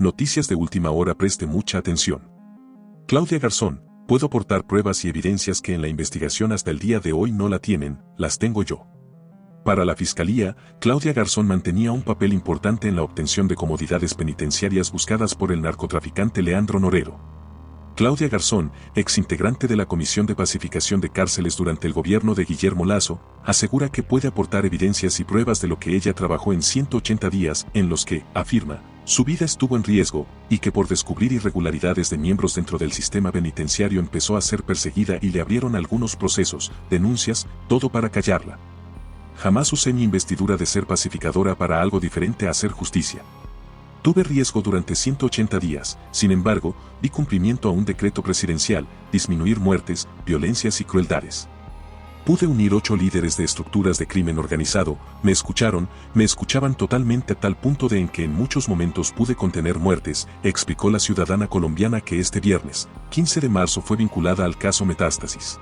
Noticias de última hora, preste mucha atención. Claudia Garzón, puedo aportar pruebas y evidencias que en la investigación hasta el día de hoy no la tienen, las tengo yo. Para la Fiscalía, Claudia Garzón mantenía un papel importante en la obtención de comodidades penitenciarias buscadas por el narcotraficante Leandro Norero. Claudia Garzón, exintegrante de la Comisión de Pacificación de Cárceles durante el gobierno de Guillermo Lasso, asegura que puede aportar evidencias y pruebas de lo que ella trabajó en 180 días en los que, afirma, su vida estuvo en riesgo, y que por descubrir irregularidades de miembros dentro del sistema penitenciario empezó a ser perseguida y le abrieron algunos procesos, denuncias, todo para callarla. Jamás usé mi investidura de ser pacificadora para algo diferente a hacer justicia. Tuve riesgo durante 180 días, sin embargo, di cumplimiento a un decreto presidencial, disminuir muertes, violencias y crueldades. Pude unir 8 líderes de estructuras de crimen organizado, me escuchaban totalmente a tal punto de en que en muchos momentos pude contener muertes, explicó la ciudadana colombiana que este viernes, 15 de marzo fue vinculada al caso Metástasis.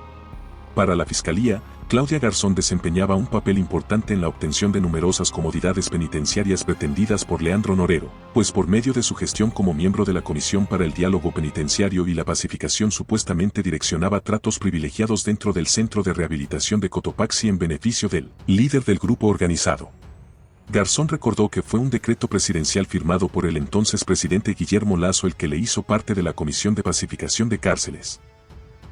Para la Fiscalía, Claudia Garzón desempeñaba un papel importante en la obtención de numerosas comodidades penitenciarias pretendidas por Leandro Norero, pues por medio de su gestión como miembro de la Comisión para el Diálogo Penitenciario y la Pacificación supuestamente direccionaba tratos privilegiados dentro del Centro de Rehabilitación de Cotopaxi en beneficio del líder del grupo organizado. Garzón recordó que fue un decreto presidencial firmado por el entonces presidente Guillermo Lasso el que le hizo parte de la Comisión de Pacificación de Cárceles.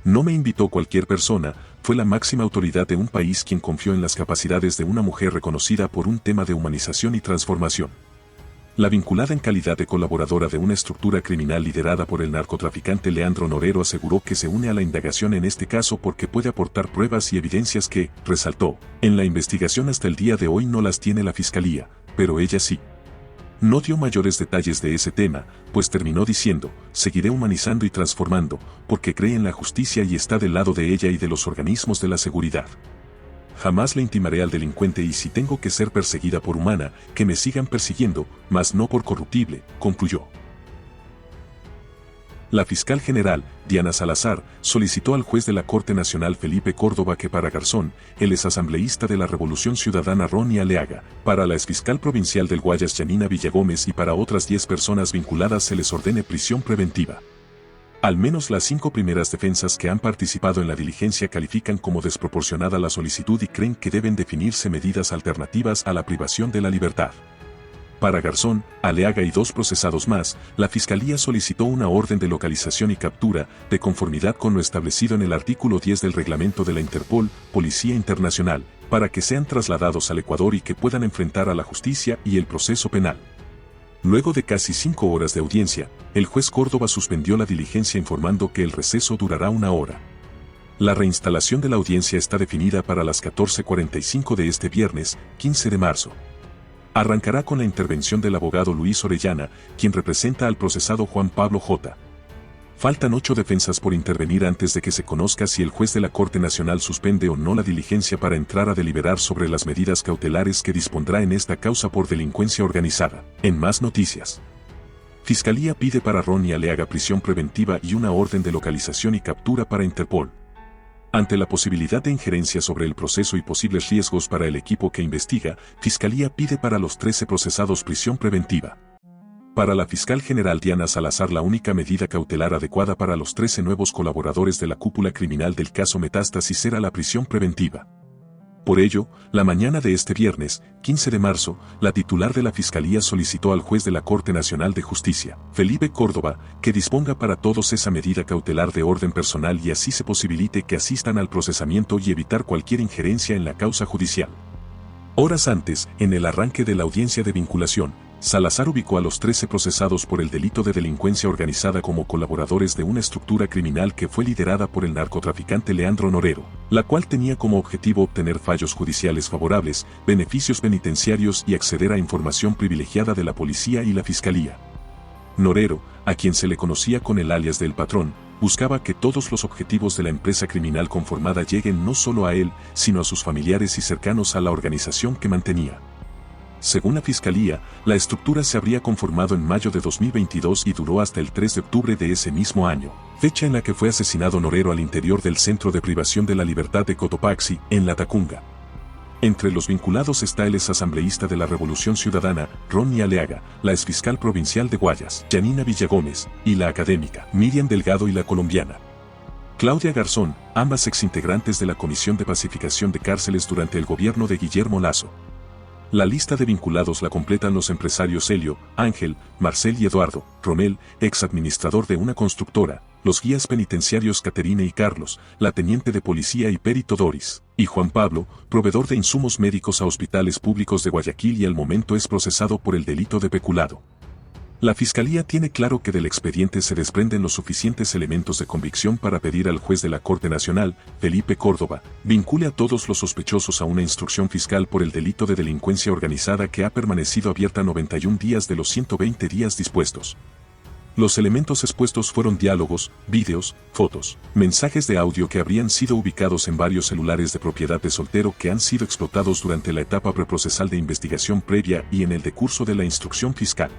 No me invitó cualquier persona, fue la máxima autoridad de un país quien confió en las capacidades de una mujer reconocida por un tema de humanización y transformación. La vinculada en calidad de colaboradora de una estructura criminal liderada por el narcotraficante Leandro Norero aseguró que se une a la indagación en este caso porque puede aportar pruebas y evidencias que, resaltó, en la investigación hasta el día de hoy no las tiene la Fiscalía, pero ella sí. No dio mayores detalles de ese tema, pues terminó diciendo, seguiré humanizando y transformando, porque cree en la justicia y está del lado de ella y de los organismos de la seguridad. Jamás le intimaré al delincuente y si tengo que ser perseguida por humana, que me sigan persiguiendo, mas no por corruptible, concluyó. La fiscal general, Diana Salazar, solicitó al juez de la Corte Nacional Felipe Córdoba que para Garzón, el exasambleísta de la Revolución Ciudadana Ronnie Aleaga, para la exfiscal provincial del Guayas Yanina Villagómez y para otras 10 personas vinculadas se les ordene prisión preventiva. Al menos las 5 primeras defensas que han participado en la diligencia califican como desproporcionada la solicitud y creen que deben definirse medidas alternativas a la privación de la libertad. Para Garzón, Aleaga y 2 procesados más, la Fiscalía solicitó una orden de localización y captura, de conformidad con lo establecido en el artículo 10 del reglamento de la Interpol, Policía Internacional, para que sean trasladados al Ecuador y que puedan enfrentar a la justicia y el proceso penal. Luego de casi 5 horas de audiencia, el juez Córdoba suspendió la diligencia informando que el receso durará 1 hora. La reinstalación de la audiencia está definida para las 14:45 de este viernes, 15 de marzo. Arrancará con la intervención del abogado Luis Orellana, quien representa al procesado Juan Pablo J. Faltan 8 defensas por intervenir antes de que se conozca si el juez de la Corte Nacional suspende o no la diligencia para entrar a deliberar sobre las medidas cautelares que dispondrá en esta causa por delincuencia organizada. En más noticias. Fiscalía pide para Ronnie Aleaga prisión preventiva y una orden de localización y captura para Interpol. Ante la posibilidad de injerencia sobre el proceso y posibles riesgos para el equipo que investiga, Fiscalía pide para los 13 procesados prisión preventiva. Para la fiscal general Diana Salazar la única medida cautelar adecuada para los 13 nuevos colaboradores de la cúpula criminal del caso Metástasis era la prisión preventiva. Por ello, la mañana de este viernes, 15 de marzo, la titular de la Fiscalía solicitó al juez de la Corte Nacional de Justicia, Felipe Córdoba, que disponga para todos esa medida cautelar de orden personal y así se posibilite que asistan al procesamiento y evitar cualquier injerencia en la causa judicial. Horas antes, en el arranque de la audiencia de vinculación, Salazar ubicó a los 13 procesados por el delito de delincuencia organizada como colaboradores de una estructura criminal que fue liderada por el narcotraficante Leandro Norero, la cual tenía como objetivo obtener fallos judiciales favorables, beneficios penitenciarios y acceder a información privilegiada de la policía y la fiscalía. Norero, a quien se le conocía con el alias del Patrón, buscaba que todos los objetivos de la empresa criminal conformada lleguen no solo a él, sino a sus familiares y cercanos a la organización que mantenía. Según la Fiscalía, la estructura se habría conformado en mayo de 2022 y duró hasta el 3 de octubre de ese mismo año, fecha en la que fue asesinado Norero al interior del Centro de Privación de la Libertad de Cotopaxi, en La Tacunga. Entre los vinculados está el exasambleísta de la Revolución Ciudadana, Ronnie Aleaga, la exfiscal provincial de Guayas, Janina Villagómez, y la académica, Miriam Delgado y la colombiana, Claudia Garzón, ambas exintegrantes de la Comisión de Pacificación de Cárceles durante el gobierno de Guillermo Lasso. La lista de vinculados la completan los empresarios Helio, Ángel, Marcel y Eduardo, Romel, ex administrador de una constructora, los guías penitenciarios Caterine y Carlos, la teniente de policía y perito Doris, y Juan Pablo, proveedor de insumos médicos a hospitales públicos de Guayaquil y al momento es procesado por el delito de peculado. La Fiscalía tiene claro que del expediente se desprenden los suficientes elementos de convicción para pedir al juez de la Corte Nacional, Felipe Córdoba, vincule a todos los sospechosos a una instrucción fiscal por el delito de delincuencia organizada que ha permanecido abierta 91 días de los 120 días dispuestos. Los elementos expuestos fueron diálogos, vídeos, fotos, mensajes de audio que habrían sido ubicados en varios celulares de propiedad de Soltero que han sido explotados durante la etapa preprocesal de investigación previa y en el decurso de la instrucción fiscal.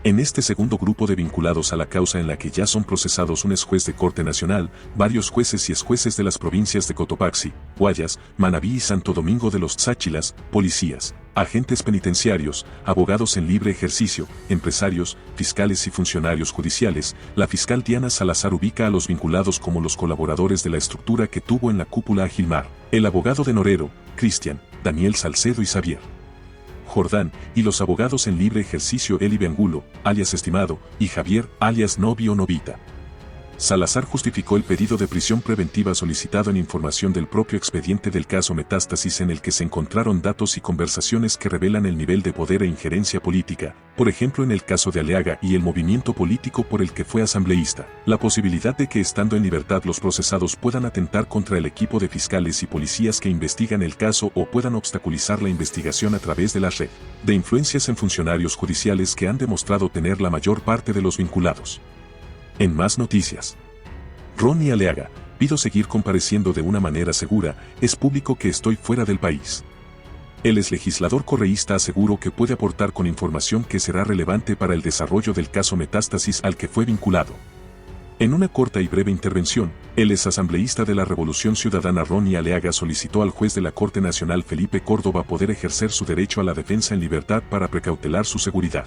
En este segundo grupo de vinculados a la causa en la que ya son procesados un exjuez de Corte Nacional, varios jueces y exjueces de las provincias de Cotopaxi, Guayas, Manabí y Santo Domingo de los Táchilas, policías, agentes penitenciarios, abogados en libre ejercicio, empresarios, fiscales y funcionarios judiciales, la fiscal Diana Salazar ubica a los vinculados como los colaboradores de la estructura que tuvo en la cúpula a Gilmar, el abogado de Norero, Cristian, Daniel Salcedo y Xavier Jordán, y los abogados en libre ejercicio Eli Angulo, alias Estimado, y Javier, alias Novio o Novita. Salazar justificó el pedido de prisión preventiva solicitado en información del propio expediente del caso Metástasis en el que se encontraron datos y conversaciones que revelan el nivel de poder e injerencia política, por ejemplo en el caso de Aleaga y el movimiento político por el que fue asambleísta, la posibilidad de que estando en libertad los procesados puedan atentar contra el equipo de fiscales y policías que investigan el caso o puedan obstaculizar la investigación a través de la red de influencias en funcionarios judiciales que han demostrado tener la mayor parte de los vinculados. En más noticias. Ronnie Aleaga, pido seguir compareciendo de una manera segura, es público que estoy fuera del país. El exlegislador correísta aseguró que puede aportar con información que será relevante para el desarrollo del caso Metástasis al que fue vinculado. En una corta y breve intervención, el exasambleísta de la Revolución Ciudadana Ronnie Aleaga solicitó al juez de la Corte Nacional Felipe Córdoba poder ejercer su derecho a la defensa en libertad para precautelar su seguridad.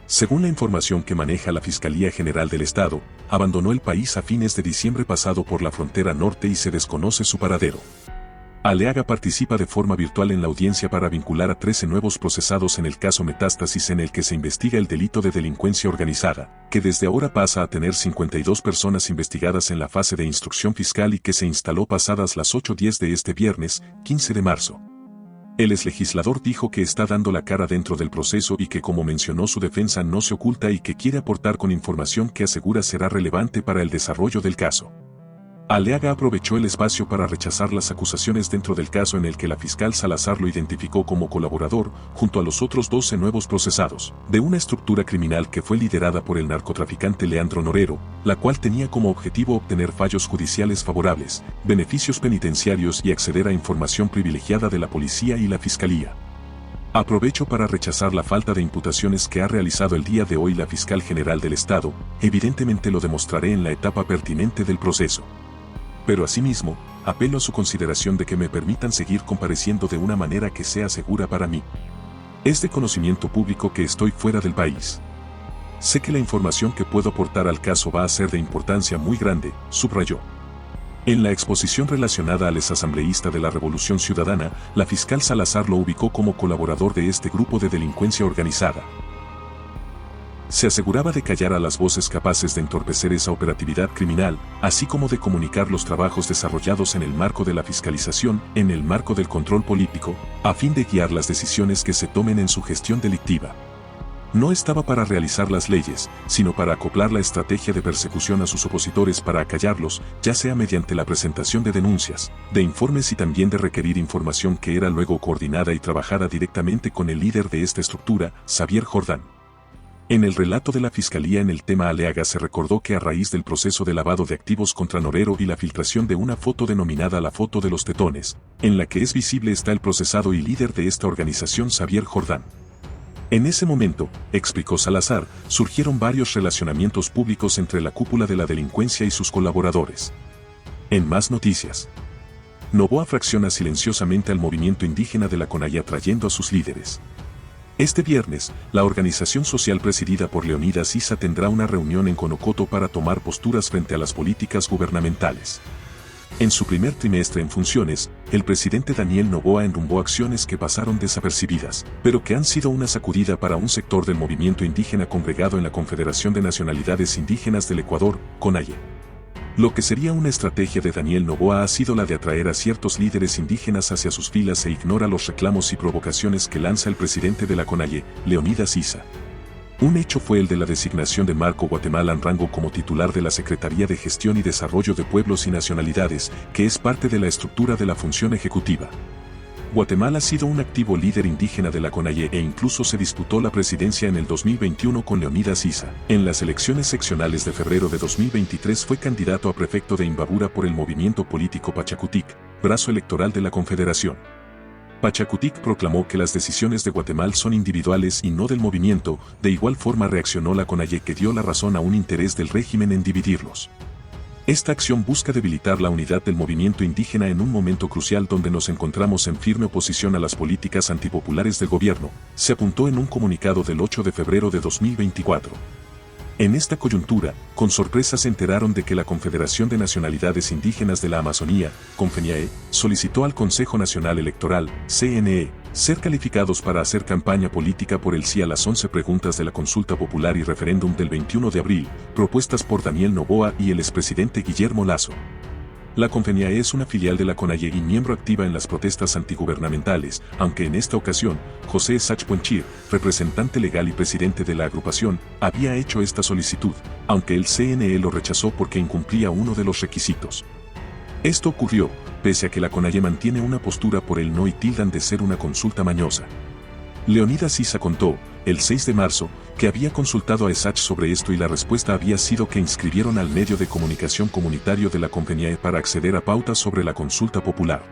Según la información que maneja la Fiscalía General del Estado, abandonó el país a fines de diciembre pasado por la frontera norte y se desconoce su paradero. Aleaga participa de forma virtual en la audiencia para vincular a 13 nuevos procesados en el caso Metástasis en el que se investiga el delito de delincuencia organizada, que desde ahora pasa a tener 52 personas investigadas en la fase de instrucción fiscal y que se instaló pasadas las 8:10 de este viernes, 15 de marzo. El exlegislador dijo que está dando la cara dentro del proceso y que como mencionó su defensa no se oculta y que quiere aportar con información que asegura será relevante para el desarrollo del caso. Aleaga aprovechó el espacio para rechazar las acusaciones dentro del caso en el que la fiscal Salazar lo identificó como colaborador, junto a los otros 12 nuevos procesados, de una estructura criminal que fue liderada por el narcotraficante Leandro Norero, la cual tenía como objetivo obtener fallos judiciales favorables, beneficios penitenciarios y acceder a información privilegiada de la policía y la fiscalía. Aprovecho para rechazar la falta de imputaciones que ha realizado el día de hoy la fiscal general del Estado, evidentemente lo demostraré en la etapa pertinente del proceso. Pero asimismo, apelo a su consideración de que me permitan seguir compareciendo de una manera que sea segura para mí. Es de conocimiento público que estoy fuera del país. Sé que la información que puedo aportar al caso va a ser de importancia muy grande, subrayó. En la exposición relacionada al exasambleísta de la Revolución Ciudadana, la fiscal Salazar lo ubicó como colaborador de este grupo de delincuencia organizada. Se aseguraba de callar a las voces capaces de entorpecer esa operatividad criminal, así como de comunicar los trabajos desarrollados en el marco de la fiscalización, en el marco del control político, a fin de guiar las decisiones que se tomen en su gestión delictiva. No estaba para realizar las leyes, sino para acoplar la estrategia de persecución a sus opositores para acallarlos, ya sea mediante la presentación de denuncias, de informes y también de requerir información que era luego coordinada y trabajada directamente con el líder de esta estructura, Xavier Jordán. En el relato de la Fiscalía en el tema Aleaga se recordó que a raíz del proceso de lavado de activos contra Norero y la filtración de una foto denominada la foto de los tetones, en la que es visible está el procesado y líder de esta organización Xavier Jordán. En ese momento, explicó Salazar, surgieron varios relacionamientos públicos entre la cúpula de la delincuencia y sus colaboradores. En más noticias. Noboa fracciona silenciosamente al movimiento indígena de la Conaya trayendo a sus líderes. Este viernes, la organización social presidida por Leonidas Issa tendrá una reunión en Conocoto para tomar posturas frente a las políticas gubernamentales. En su primer trimestre en funciones, el presidente Daniel Noboa enrumbó acciones que pasaron desapercibidas, pero que han sido una sacudida para un sector del movimiento indígena congregado en la Confederación de Nacionalidades Indígenas del Ecuador, CONAIE. Lo que sería una estrategia de Daniel Noboa ha sido la de atraer a ciertos líderes indígenas hacia sus filas e ignora los reclamos y provocaciones que lanza el presidente de la CONAIE, Leonidas Issa. Un hecho fue el de la designación de Marco Guatemala Anrango como titular de la Secretaría de Gestión y Desarrollo de Pueblos y Nacionalidades, que es parte de la estructura de la función ejecutiva. Guatemala ha sido un activo líder indígena de la CONAIE e incluso se disputó la presidencia en el 2021 con Leonidas Issa. En las elecciones seccionales de febrero de 2023 fue candidato a prefecto de Imbabura por el movimiento político Pachacutic, brazo electoral de la Confederación. Pachacutic proclamó que las decisiones de Guatemala son individuales y no del movimiento. De igual forma reaccionó la CONAIE, que dio la razón a un interés del régimen en dividirlos. Esta acción busca debilitar la unidad del movimiento indígena en un momento crucial donde nos encontramos en firme oposición a las políticas antipopulares del gobierno, se apuntó en un comunicado del 8 de febrero de 2024. En esta coyuntura, con sorpresa se enteraron de que la Confederación de Nacionalidades Indígenas de la Amazonía, CONFENIAE, solicitó al Consejo Nacional Electoral, CNE, ser calificados para hacer campaña política por el sí a las 11 preguntas de la consulta popular y referéndum del 21 de abril, propuestas por Daniel Noboa y el expresidente Guillermo Lasso. La CONFENIAE es una filial de la CONAIE y miembro activa en las protestas antigubernamentales, aunque en esta ocasión, José Sachpuenchir, representante legal y presidente de la agrupación, había hecho esta solicitud, aunque el CNE lo rechazó porque incumplía uno de los requisitos. Esto ocurrió, pese a que la CONAIE mantiene una postura por el no y tildan de ser una consulta mañosa. Leonidas Issa contó, el 6 de marzo, que había consultado a ESACH sobre esto y la respuesta había sido que inscribieron al medio de comunicación comunitario de la CONFENIAE para acceder a pautas sobre la consulta popular.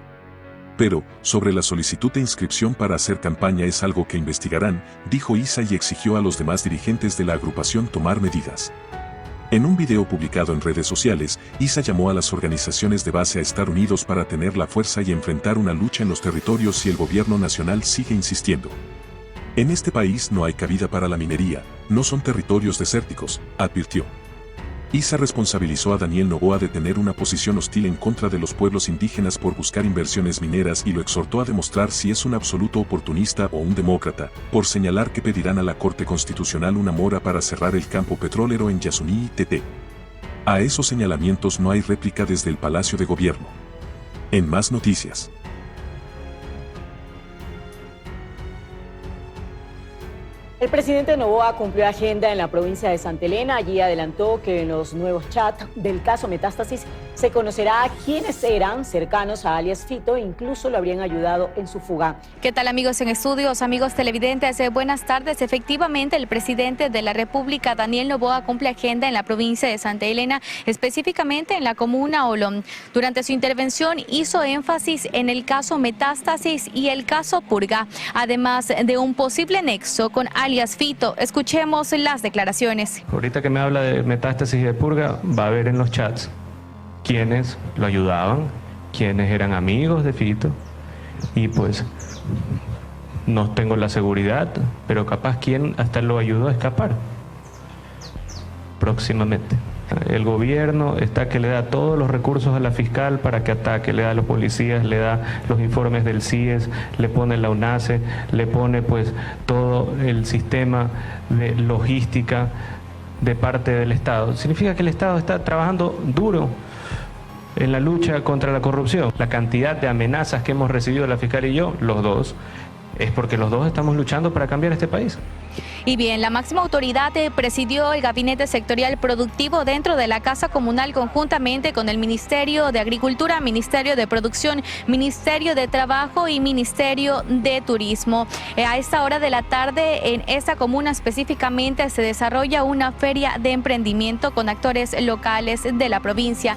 Pero, sobre la solicitud de inscripción para hacer campaña es algo que investigarán, dijo Issa y exigió a los demás dirigentes de la agrupación tomar medidas. En un video publicado en redes sociales, Issa llamó a las organizaciones de base a estar unidos para tener la fuerza y enfrentar una lucha en los territorios si el gobierno nacional sigue insistiendo. En este país no hay cabida para la minería, no son territorios desérticos, advirtió. Issa responsabilizó a Daniel Noboa de tener una posición hostil en contra de los pueblos indígenas por buscar inversiones mineras y lo exhortó a demostrar si es un absoluto oportunista o un demócrata, por señalar que pedirán a la Corte Constitucional una mora para cerrar el campo petrolero en Yasuní y Teté. A esos señalamientos no hay réplica desde el Palacio de Gobierno. En más noticias. El presidente Noboa cumplió agenda en la provincia de Santa Elena. Allí adelantó que en los nuevos chats del caso Metástasis se conocerá quiénes eran cercanos a alias Fito e incluso lo habrían ayudado en su fuga. ¿Qué tal, amigos en estudios, amigos televidentes? Buenas tardes. Efectivamente, el presidente de la República, Daniel Noboa, cumple agenda en la provincia de Santa Elena, específicamente en la comuna Olón. Durante su intervención hizo énfasis en el caso Metástasis y el caso Purga, además de un posible nexo con alias Fito. Escuchemos las declaraciones. Ahorita que me habla de Metástasis y de Purga, va a ver en los chats quienes lo ayudaban, quienes eran amigos de Fito, y pues no tengo la seguridad, pero capaz quien hasta lo ayudó a escapar próximamente. El gobierno está que le da todos los recursos a la fiscal para que ataque, le da a los policías, le da los informes del CIES, le pone la UNACE, le pone pues todo el sistema de logística de parte del Estado. Significa que el Estado está trabajando duro en la lucha contra la corrupción. La cantidad de amenazas que hemos recibido la fiscal y yo, los dos, es porque los dos estamos luchando para cambiar este país. Y bien, la máxima autoridad presidió el gabinete sectorial productivo dentro de la Casa Comunal conjuntamente con el Ministerio de Agricultura, Ministerio de Producción, Ministerio de Trabajo y Ministerio de Turismo. A esta hora de la tarde, en esta comuna específicamente, se desarrolla una feria de emprendimiento con actores locales de la provincia.